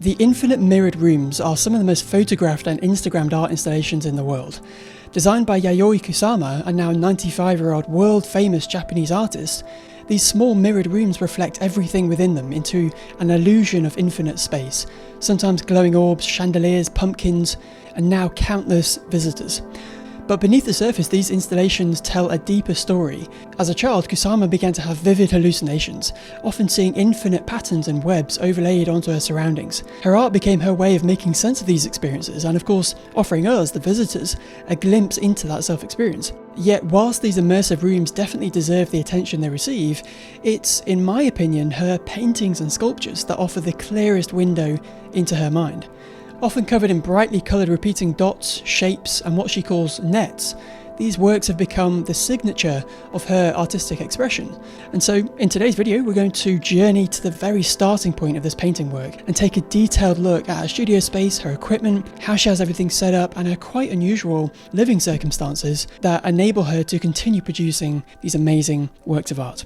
The infinite mirrored rooms are some of the most photographed and Instagrammed art installations in the world. Designed by Yayoi Kusama, a now 95-year-old world-famous Japanese artist, these small mirrored rooms reflect everything within them into an illusion of infinite space, sometimes glowing orbs, chandeliers, pumpkins, and now countless visitors. But beneath the surface, these installations tell a deeper story. As a child, Kusama began to have vivid hallucinations, often seeing infinite patterns and webs overlaid onto her surroundings. Her art became her way of making sense of these experiences and, of course, offering us, the visitors, a glimpse into that self-experience. Yet, whilst these immersive rooms definitely deserve the attention they receive, it's, in my opinion, her paintings and sculptures that offer the clearest window into her mind. Often covered in brightly coloured repeating dots, shapes, and what she calls nets, these works have become the signature of her artistic expression. And so, in today's video, we're going to journey to the very starting point of this painting work and take a detailed look at her studio space, her equipment, how she has everything set up, and her quite unusual living circumstances that enable her to continue producing these amazing works of art.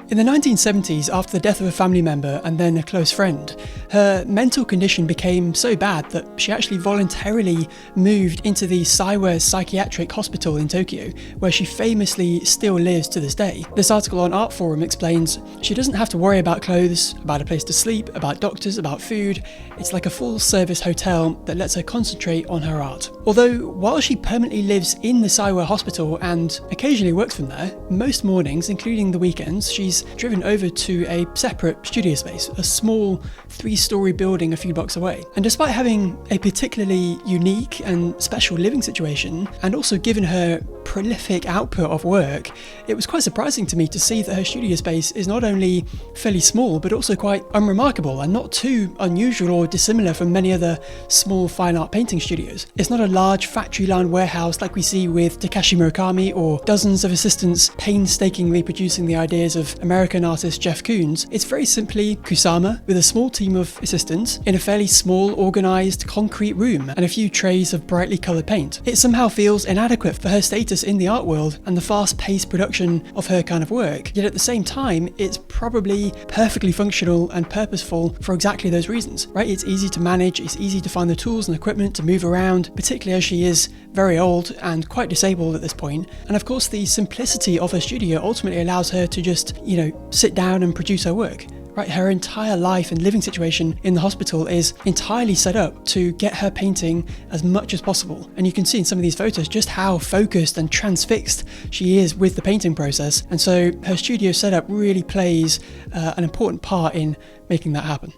In the 1970s, after the death of a family member and then a close friend, her mental condition became so bad that she actually voluntarily moved into the Saiwa Psychiatric Hospital in Tokyo, where she famously still lives to this day. This article on Art Forum explains she doesn't have to worry about clothes, about a place to sleep, about doctors, about food. It's like a full-service hotel that lets her concentrate on her art. Although, while she permanently lives in the Saiwa Hospital and occasionally works from there, most mornings, including the weekends, she's driven over to a separate studio space, a small 3-story building a few blocks away. And despite having a particularly unique and special living situation, and also given her prolific output of work, it was quite surprising to me to see that her studio space is not only fairly small, but also quite unremarkable and not too unusual or dissimilar from many other small fine art painting studios. It's not a large factory-lined warehouse like we see with Takashi Murakami or dozens of assistants painstakingly producing the ideas of American artist Jeff Koons. It's very simply Kusama with a small team of assistants in a fairly small, organised concrete room and a few trays of brightly coloured paint. It somehow feels inadequate for her status in the art world and the fast-paced production of her kind of work, yet at the same time it's probably perfectly functional and purposeful for exactly those reasons, right? It's easy to manage, it's easy to find the tools and equipment to move around, particularly as she is very old and quite disabled at this point. And of course the simplicity of her studio ultimately allows her to just, sit down and produce her work. Right, her entire life and living situation in the hospital is entirely set up to get her painting as much as possible. And you can see in some of these photos just how focused and transfixed she is with the painting process. And so her studio setup really plays an important part in making that happen.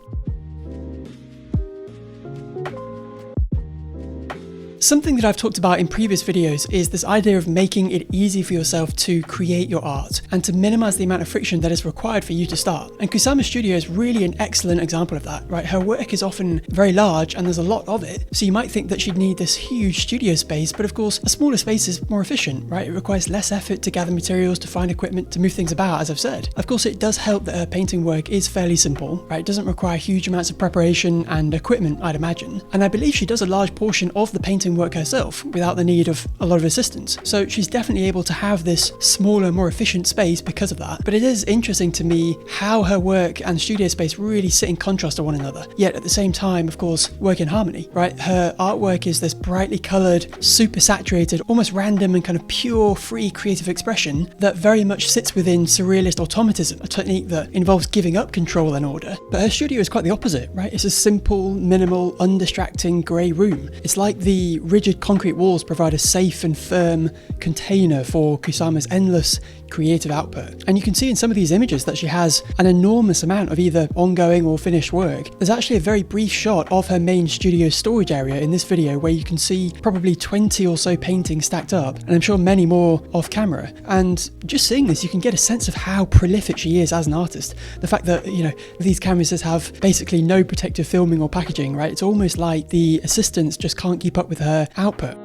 Something that I've talked about in previous videos is this idea of making it easy for yourself to create your art and to minimize the amount of friction that is required for you to start. And Kusama's studio is really an excellent example of that, right? Her work is often very large and there's a lot of it. So you might think that she'd need this huge studio space, but of course a smaller space is more efficient, right? It requires less effort to gather materials, to find equipment, to move things about, as I've said. Of course, it does help that her painting work is fairly simple, right? It doesn't require huge amounts of preparation and equipment, I'd imagine. And I believe she does a large portion of the painting work herself without the need of a lot of assistance. So she's definitely able to have this smaller, more efficient space because of that. But it is interesting to me how her work and studio space really sit in contrast to one another, yet at the same time, of course, work in harmony, right? Her artwork is this brightly coloured, super saturated, almost random and kind of pure, free creative expression that very much sits within surrealist automatism, a technique that involves giving up control and order. But her studio is quite the opposite, right? It's a simple, minimal, undistracting grey room. It's like the rigid concrete walls provide a safe and firm container for Kusama's endless creative output. And you can see in some of these images that she has an enormous amount of either ongoing or finished work. There's actually a very brief shot of her main studio storage area in this video where you can see probably 20 or so paintings stacked up, and I'm sure many more off camera. And just seeing this, you can get a sense of how prolific she is as an artist. The fact that, these canvases have basically no protective filming or packaging, right? It's almost like the assistants just can't keep up with her output.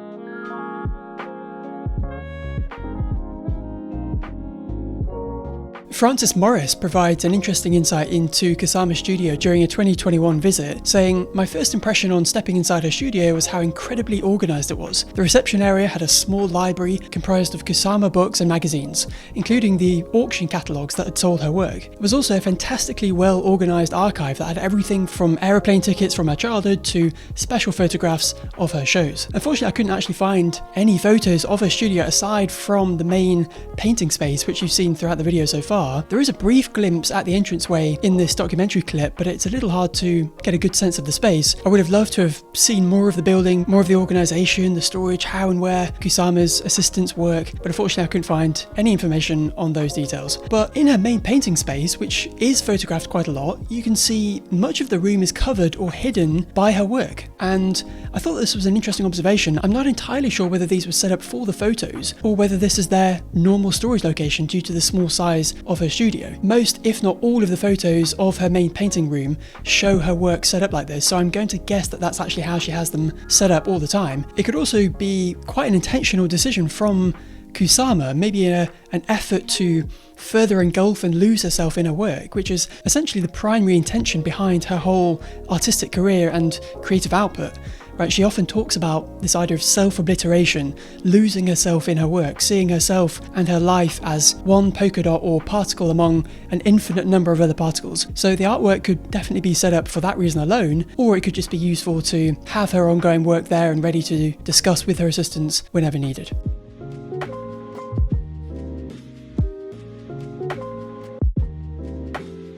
Francis Morris provides an interesting insight into Kusama's studio during a 2021 visit, saying, "My first impression on stepping inside her studio was how incredibly organised it was. The reception area had a small library comprised of Kusama books and magazines, including the auction catalogues that had sold her work. It was also a fantastically well organised archive that had everything from aeroplane tickets from her childhood to special photographs of her shows. Unfortunately, I couldn't actually find any photos of her studio aside from the main painting space, which you've seen throughout the video so far. There is a brief glimpse at the entranceway in this documentary clip, but it's a little hard to get a good sense of the space. I would have loved to have seen more of the building, more of the organisation, the storage, how and where Kusama's assistants work, but unfortunately I couldn't find any information on those details. But in her main painting space, which is photographed quite a lot, you can see much of the room is covered or hidden by her work. And I thought this was an interesting observation. I'm not entirely sure whether these were set up for the photos or whether this is their normal storage location due to the small size of her studio. Most, if not all, of the photos of her main painting room show her work set up like this, so I'm going to guess that that's actually how she has them set up all the time. It could also be quite an intentional decision from Kusama, maybe an effort to further engulf and lose herself in her work, which is essentially the primary intention behind her whole artistic career and creative output. Right, she often talks about this idea of self-obliteration, losing herself in her work, seeing herself and her life as one polka dot or particle among an infinite number of other particles. So the artwork could definitely be set up for that reason alone, or it could just be useful to have her ongoing work there and ready to discuss with her assistants whenever needed.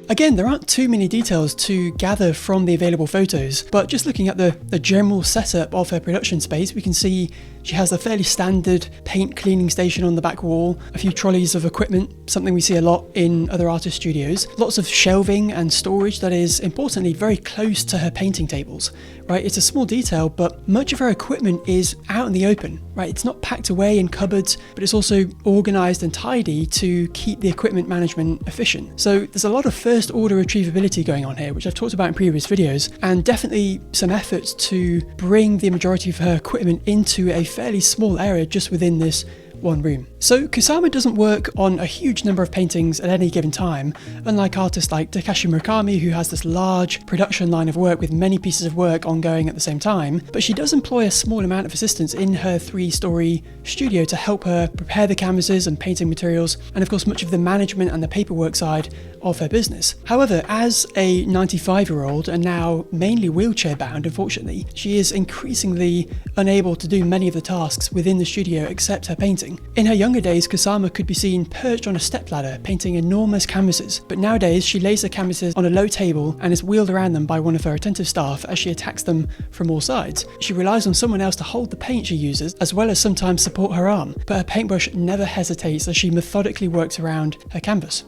Again, there aren't too many details to gather from the available photos, but just looking at the general setup of her production space, we can see she has a fairly standard paint cleaning station on the back wall, a few trolleys of equipment, something we see a lot in other artist studios, lots of shelving and storage that is, importantly, very close to her painting tables, right? It's a small detail, but much of her equipment is out in the open, right? It's not packed away in cupboards, but it's also organised and tidy to keep the equipment management efficient. So there's a lot of first order retrievability going on here, which I've talked about in previous videos, and definitely some efforts to bring the majority of her equipment into a fairly small area just within this one room. So Kusama doesn't work on a huge number of paintings at any given time, unlike artists like Takashi Murakami, who has this large production line of work with many pieces of work ongoing at the same time, but she does employ a small amount of assistants in her 3-story studio to help her prepare the canvases and painting materials, and of course much of the management and the paperwork side of her business. However, as a 95-year-old and now mainly wheelchair bound, unfortunately, she is increasingly unable to do many of the tasks within the studio except her painting. In her younger days, Kusama could be seen perched on a stepladder painting enormous canvases, but nowadays she lays the canvases on a low table and is wheeled around them by one of her attentive staff as she attacks them from all sides. She relies on someone else to hold the paint she uses, as well as sometimes support her arm, but her paintbrush never hesitates as she methodically works around her canvas.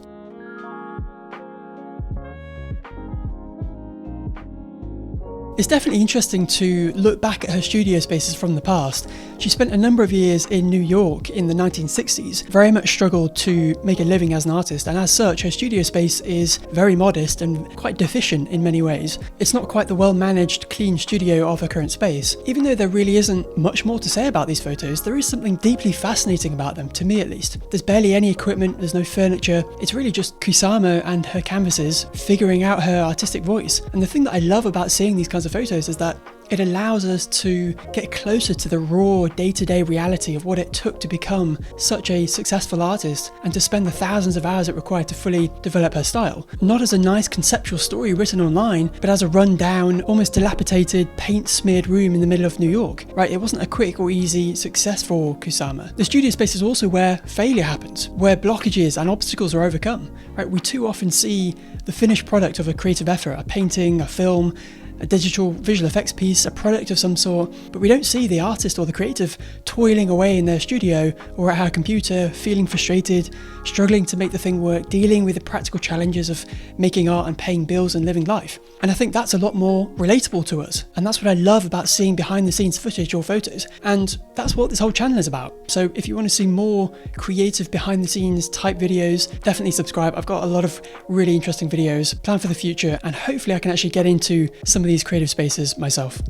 It's definitely interesting to look back at her studio spaces from the past. She spent a number of years in New York in the 1960s, very much struggled to make a living as an artist, and as such her studio space is very modest and quite deficient in many ways. It's not quite the well-managed, clean studio of her current space. Even though there really isn't much more to say about these photos, there is something deeply fascinating about them, to me at least. There's barely any equipment, there's no furniture, it's really just Kusama and her canvases figuring out her artistic voice. And the thing that I love about seeing these kinds of photos is that it allows us to get closer to the raw day-to-day reality of what it took to become such a successful artist and to spend the thousands of hours it required to fully develop her style. Not as a nice conceptual story written online, but as a run-down, almost dilapidated, paint-smeared room in the middle of New York. Right, it wasn't a quick or easy success for Kusama. The studio space is also where failure happens, where blockages and obstacles are overcome. Right, we too often see the finished product of a creative effort, a painting, a film, a digital visual effects piece, a product of some sort, but we don't see the artist or the creative toiling away in their studio or at her computer, feeling frustrated, struggling to make the thing work, dealing with the practical challenges of making art and paying bills and living life. And I think that's a lot more relatable to us, and that's what I love about seeing behind the scenes footage or photos, and that's what this whole channel is about. So if you want to see more creative behind the scenes type videos, definitely subscribe. I've got a lot of really interesting videos planned for the future, and hopefully I can actually get into some of these creative spaces myself.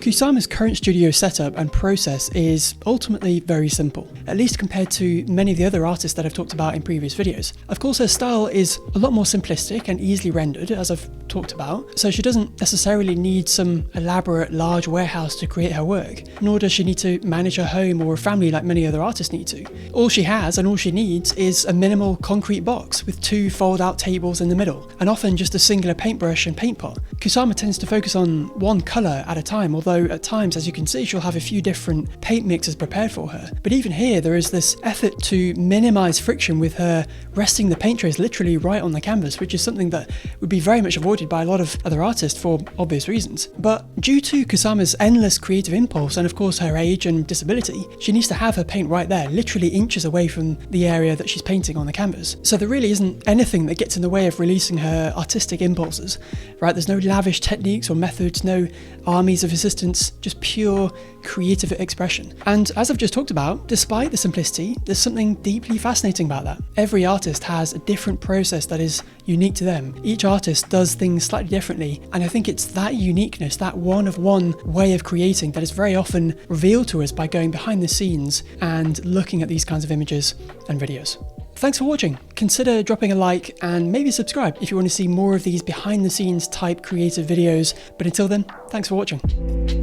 Kusama's current studio setup and process is ultimately very simple, at least compared to many of the other artists that I've talked about in previous videos. Of course, her style is a lot more simplistic and easily rendered, as I've talked about, so she doesn't necessarily need some elaborate large warehouse to create her work, nor does she need to manage her home or a family like many other artists need to. All she has and all she needs is a minimal concrete box with 2 fold-out tables in the middle, and often just a singular paintbrush and paint pot. Kusama tends to focus on one colour at a time, although at times, as you can see, she'll have a few different paint mixes prepared for her. But even here, there is this effort to minimise friction with her resting the paint trays literally right on the canvas, which is something that would be very much avoided by a lot of other artists for obvious reasons. But due to Kusama's endless creative impulse and of course her age and disability, she needs to have her paint right there, literally inches away from the area that she's painting on the canvas. So there really isn't anything that gets in the way of releasing her artistic impulses, right? There's no lavish techniques or methods, no armies of assistants, just pure creative expression. And as I've just talked about, despite the simplicity, there's something deeply fascinating about that. Every artist has a different process that is unique to them. Each artist does things slightly differently, and I think it's that uniqueness, that one-of-one way of creating that is very often revealed to us by going behind the scenes and looking at these kinds of images and videos. Thanks for watching. Consider dropping a like and maybe subscribe if you want to see more of these behind the scenes type creative videos. But until then, thanks for watching.